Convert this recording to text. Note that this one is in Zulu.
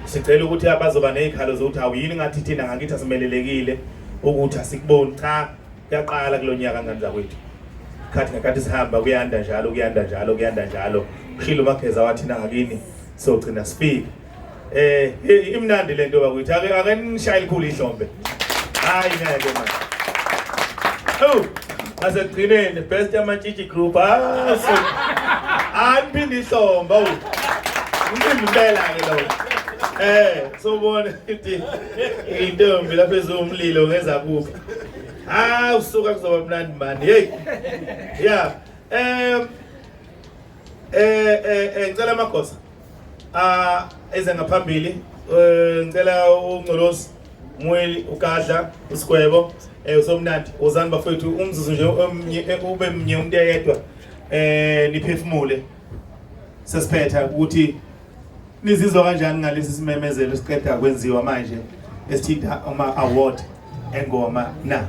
sicela ukuthi abazoba nezikhalo zokuthi awuyini ngathi thina ngakithi asimelelekile ukuthi asikuboni cha yaqala kulonyaka ngani zakwethu khathi ngakathi sihamba kuyanda njalo ushilo Mageza wathi ngakini sogcina sifike imnandi lento bakwethu ake nishayile khulu ihlombe hayi ngeke manje asegcineni best yamantshitshi group angiphinde ihlomba ngimphinde impela ke lo sobona ukuthi intombi lapha ezomlilo ngeza kuphi usuka kuzoba mnandi mani hey yeah ngicela Magosa eze ngaphambili ngicela uNgcolosi Mweli uKadla uSigwebo usomnandi uzani bafethu umzuzu nje ube mnye umuntu eyedwa niphefumule sesiphetha ukuthi nizizwa kanjani ngalesi simemezelo siqeda kwenziwa manje esithinta ama award engoma na